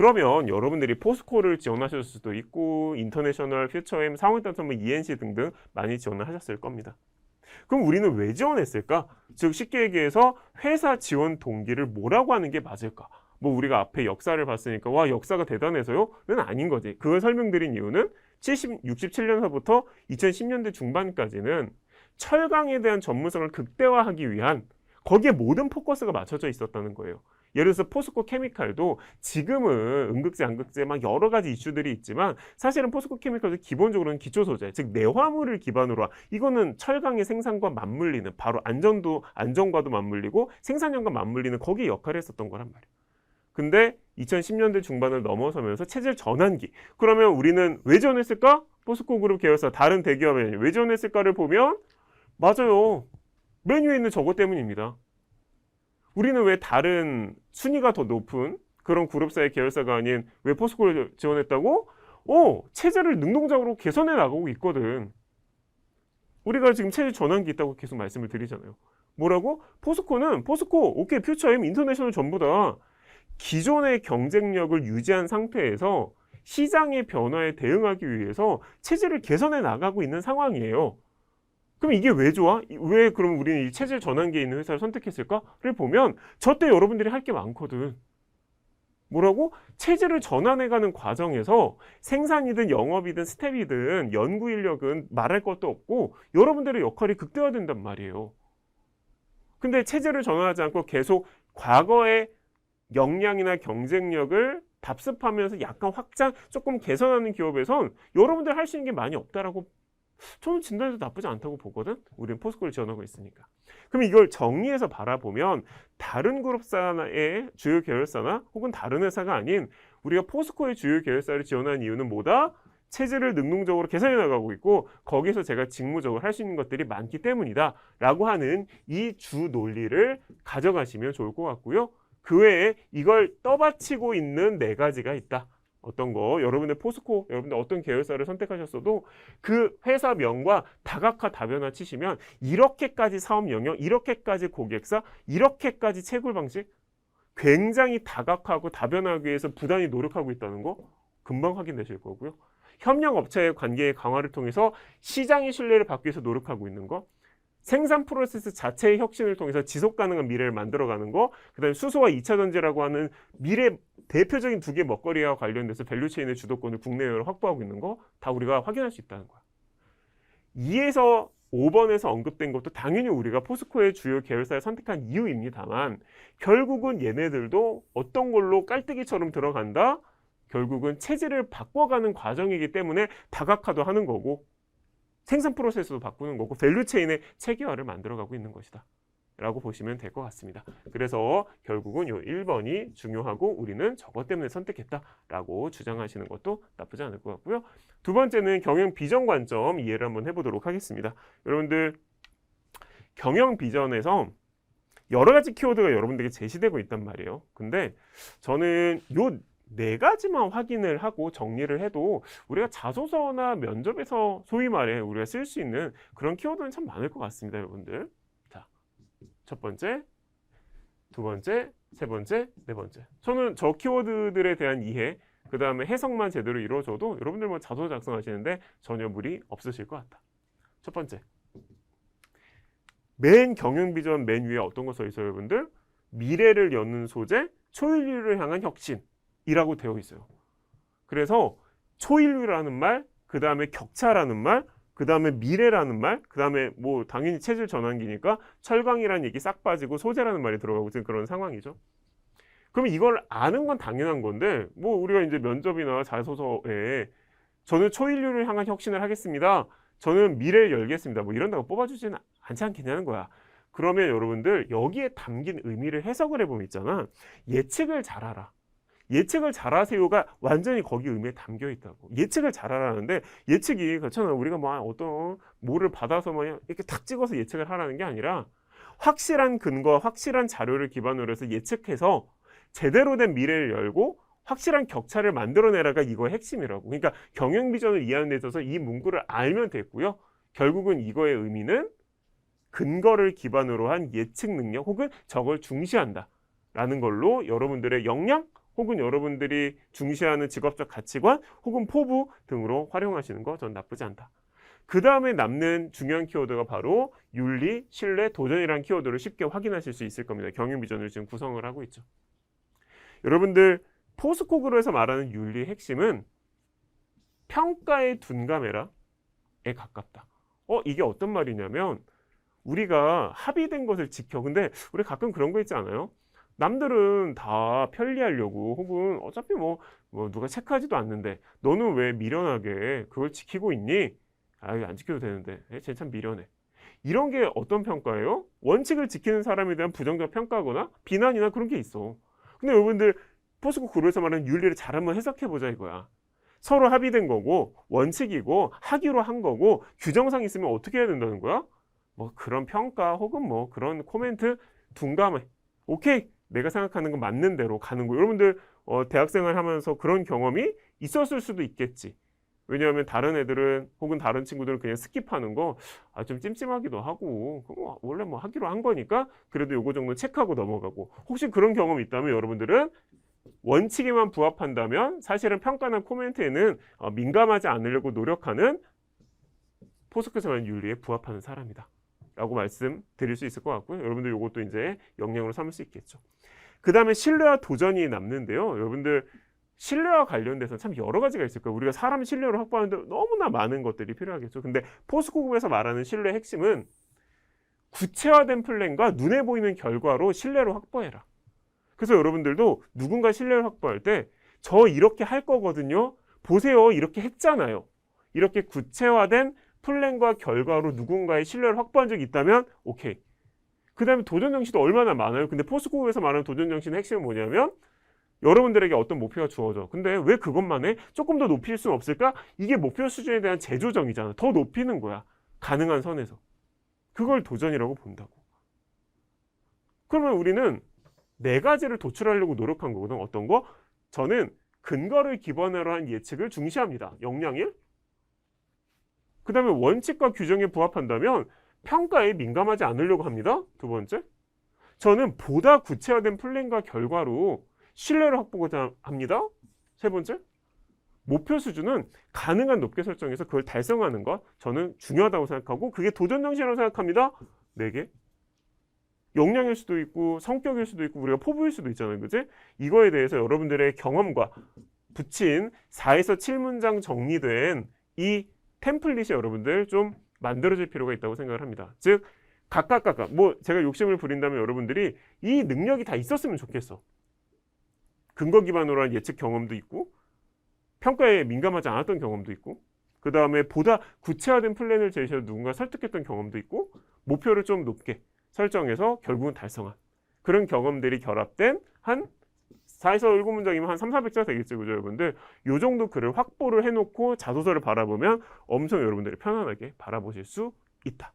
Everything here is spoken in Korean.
그러면 여러분들이 포스코를 지원하셨을 수도 있고 인터내셔널, 퓨처엠, 상호인터내셔널, ENC 등등 많이 지원을 하셨을 겁니다. 그럼 우리는 왜 지원했을까? 즉 쉽게 얘기해서 회사 지원 동기를 뭐라고 하는 게 맞을까? 뭐 우리가 앞에 역사를 봤으니까 와 역사가 대단해서요? 는 아닌 거지. 그걸 설명드린 이유는 67년서부터 2010년대 중반까지는 철강에 대한 전문성을 극대화하기 위한 거기에 모든 포커스가 맞춰져 있었다는 거예요. 예를 들어서 포스코 케미칼도 지금은 음극재, 양극재 막 여러 가지 이슈들이 있지만 사실은 포스코 케미칼도 기본적으로는 기초 소재, 즉 내화물을 기반으로 이거는 철강의 생산과 맞물리는 바로 안전과도 맞물리고 생산량과 맞물리는 거기에 역할을 했었던 거란 말이에요. 근데 2010년대 중반을 넘어서면서 체질 전환기. 그러면 우리는 왜 지원했을까? 포스코 그룹 계열사 다른 대기업에 왜 지원했을까를 보면 맞아요. 맨 위에 있는 저것 때문입니다. 우리는 왜 다른 순위가 더 높은 그런 그룹사의 계열사가 아닌 왜 포스코를 지원했다고? 체제를 능동적으로 개선해 나가고 있거든. 우리가 지금 체제 전환기 있다고 계속 말씀을 드리잖아요. 뭐라고? 포스코, 오케이, 퓨처엠, 인터내셔널 전부 다 기존의 경쟁력을 유지한 상태에서 시장의 변화에 대응하기 위해서 체제를 개선해 나가고 있는 상황이에요. 그럼 이게 왜 좋아? 왜 그럼 우리는 이 체질 전환기에 있는 회사를 선택했을까?를 보면 저 때 여러분들이 할 게 많거든. 뭐라고? 체질을 전환해가는 과정에서 생산이든 영업이든 스텝이든 연구 인력은 말할 것도 없고 여러분들의 역할이 극대화된단 말이에요. 근데 체질을 전환하지 않고 계속 과거의 역량이나 경쟁력을 답습하면서 약간 확장, 조금 개선하는 기업에선 여러분들 할 수 있는 게 많이 없다라고 저는 진단해도 나쁘지 않다고 보거든. 우리는 포스코를 지원하고 있으니까. 그럼 이걸 정리해서 바라보면 다른 그룹사의 주요 계열사나 혹은 다른 회사가 아닌 우리가 포스코의 주요 계열사를 지원한 이유는 뭐다? 체질을 능동적으로 개선해 나가고 있고 거기서 제가 직무적으로 할 수 있는 것들이 많기 때문이다 라고 하는 이 주 논리를 가져가시면 좋을 것 같고요. 그 외에 이걸 떠받치고 있는 4가지가 있다. 어떤 거 여러분들 포스코 여러분들 어떤 계열사를 선택하셨어도 그 회사명과 다각화 다변화 치시면 이렇게까지 사업 영역, 이렇게까지 고객사, 이렇게까지 채굴 방식 굉장히 다각화하고 다변화하기 위해서 부단히 노력하고 있다는 거 금방 확인되실 거고요. 협력업체의 관계의 강화를 통해서 시장의 신뢰를 받기 위해서 노력하고 있는 거, 생산 프로세스 자체의 혁신을 통해서 지속 가능한 미래를 만들어가는 거, 그다음에 수소와 2차 전지라고 하는 미래 대표적인 2개 먹거리와 관련돼서 밸류체인의 주도권을 국내외로 확보하고 있는 거 다 우리가 확인할 수 있다는 거야. 2에서 5번에서 언급된 것도 당연히 우리가 포스코의 주요 계열사를 선택한 이유입니다만 결국은 얘네들도 어떤 걸로 깔때기처럼 들어간다? 결국은 체질을 바꿔가는 과정이기 때문에 다각화도 하는 거고 생산 프로세스도 바꾸는 거고 밸류체인의 체계화를 만들어가고 있는 것이다 라고 보시면 될 것 같습니다. 그래서 결국은 요 1번이 중요하고 우리는 저것 때문에 선택했다라고 주장하시는 것도 나쁘지 않을 것 같고요. 두 번째는 경영 비전 관점 이해를 한번 해보도록 하겠습니다. 여러분들 경영 비전에서 여러 가지 키워드가 여러분들에게 제시되고 있단 말이에요. 근데 저는 요 4가지만 확인을 하고 정리를 해도 우리가 자소서나 면접에서 소위 말해 우리가 쓸 수 있는 그런 키워드는 참 많을 것 같습니다, 여러분들. 자, 첫 번째, 두 번째, 세 번째, 네 번째. 저는 저 키워드들에 대한 이해, 그 다음에 해석만 제대로 이루어져도 여러분들 뭐 자소서 작성하시는데 전혀 무리 없으실 것 같다. 첫 번째, 맨 경영 비전 맨 위에 어떤 거 써 있어요, 여러분들? 미래를 여는 소재, 초인류를 향한 혁신. 이라고 되어 있어요. 그래서 초인류라는 말, 그 다음에 격차라는 말, 그 다음에 미래라는 말, 그 다음에 뭐 당연히 체질 전환기니까 철강이라는 얘기 싹 빠지고 소재라는 말이 들어가고 있는 그런 상황이죠. 그러면 이걸 아는 건 당연한 건데 뭐 우리가 이제 면접이나 자소서에 저는 초인류를 향한 혁신을 하겠습니다. 저는 미래를 열겠습니다. 뭐 이런다고 뽑아주지는 않지 않겠냐는 거야. 그러면 여러분들 여기에 담긴 의미를 해석을 해보면 있잖아. 예측을 잘하라. 예측을 잘하세요가 완전히 거기 의미에 담겨 있다고. 예측을 잘하라는데 예측이 그렇잖아. 우리가 뭐 어떤 뭐를 받아서 뭐 이렇게 탁 찍어서 예측을 하라는 게 아니라 확실한 근거와 확실한 자료를 기반으로 해서 예측해서 제대로 된 미래를 열고 확실한 격차를 만들어내라가 이거의 핵심이라고. 그러니까 경영 비전을 이해하는 데 있어서 이 문구를 알면 됐고요. 결국은 이거의 의미는 근거를 기반으로 한 예측 능력 혹은 저걸 중시한다 라는 걸로 여러분들의 역량 혹은 여러분들이 중시하는 직업적 가치관 혹은 포부 등으로 활용하시는 거 전 나쁘지 않다. 그 다음에 남는 중요한 키워드가 바로 윤리, 신뢰, 도전이라는 키워드를 쉽게 확인하실 수 있을 겁니다. 경영 비전을 지금 구성을 하고 있죠. 여러분들 포스코그룹에서 말하는 윤리의 핵심은 평가에 둔감해라에 가깝다. 이게 어떤 말이냐면 우리가 합의된 것을 지켜. 근데 우리 가끔 그런 거 있지 않아요? 남들은 다 편리하려고 혹은 어차피 뭐 누가 체크하지도 않는데 너는 왜 미련하게 그걸 지키고 있니? 안 지켜도 되는데 쟤 참 미련해. 이런 게 어떤 평가예요? 원칙을 지키는 사람에 대한 부정적 평가거나 비난이나 그런 게 있어. 근데 여러분들 포스코 그룹에서 말하는 윤리를 잘 한번 해석해보자 이거야. 서로 합의된 거고 원칙이고 하기로 한 거고 규정상 있으면 어떻게 해야 된다는 거야? 뭐 그런 평가 혹은 뭐 그런 코멘트 둔감해. 오케이, 내가 생각하는 건 맞는 대로 가는 거. 여러분들 대학생활 하면서 그런 경험이 있었을 수도 있겠지. 왜냐하면 다른 애들은 혹은 다른 친구들은 그냥 스킵하는 거 좀 찜찜하기도 하고 원래 뭐 하기로 한 거니까 그래도 요거 정도 체크하고 넘어가고. 혹시 그런 경험이 있다면 여러분들은 원칙에만 부합한다면 사실은 평가나 코멘트에는 민감하지 않으려고 노력하는 포스코에서 말하는 윤리에 부합하는 사람이다 라고 말씀드릴 수 있을 것 같고요. 여러분들 이것도 이제 역량으로 삼을 수 있겠죠. 그 다음에 신뢰와 도전이 남는데요. 여러분들 신뢰와 관련돼서 참 여러 가지가 있을 거예요. 우리가 사람 신뢰를 확보하는데 너무나 많은 것들이 필요하겠죠. 근데 포스코그룹에서 말하는 신뢰의 핵심은 구체화된 플랜과 눈에 보이는 결과로 신뢰를 확보해라. 그래서 여러분들도 누군가 신뢰를 확보할 때 저 이렇게 할 거거든요. 보세요. 이렇게 했잖아요. 이렇게 구체화된 플랜과 결과로 누군가의 신뢰를 확보한 적이 있다면 오케이. 그 다음에 도전 정신도 얼마나 많아요. 근데 포스코그룹에서 말하는 도전 정신의 핵심은 뭐냐면 여러분들에게 어떤 목표가 주어져. 근데 왜 그것만 해? 조금 더 높일 수는 없을까? 이게 목표 수준에 대한 재조정이잖아. 더 높이는 거야. 가능한 선에서. 그걸 도전이라고 본다고. 그러면 우리는 네 가지를 도출하려고 노력한 거거든. 어떤 거? 저는 근거를 기반으로 한 예측을 중시합니다. 역량 1. 그 다음에 원칙과 규정에 부합한다면 평가에 민감하지 않으려고 합니다. 두 번째. 저는 보다 구체화된 플랜과 결과로 신뢰를 확보하고자 합니다. 세 번째. 목표 수준은 가능한 높게 설정해서 그걸 달성하는 것 저는 중요하다고 생각하고 그게 도전 정신이라고 생각합니다. 4개. 역량일 수도 있고 성격일 수도 있고 우리가 포부일 수도 있잖아요. 그지? 이거에 대해서 여러분들의 경험과 붙인 4에서 7문장 정리된 이 템플릿이 여러분들 좀 만들어질 필요가 있다고 생각을 합니다. 즉 각각 뭐 제가 욕심을 부린다면 여러분들이 이 능력이 다 있었으면 좋겠어. 근거 기반으로 한 예측 경험도 있고 평가에 민감하지 않았던 경험도 있고 그 다음에 보다 구체화된 플랜을 제시해서 누군가 설득했던 경험도 있고 목표를 좀 높게 설정해서 결국은 달성한 그런 경험들이 결합된 한 4에서 7문장이면 한 300~400자 되겠죠. 그죠 여러분들? 요 정도 글을 확보를 해놓고 자소서를 바라보면 엄청 여러분들이 편안하게 바라보실 수 있다.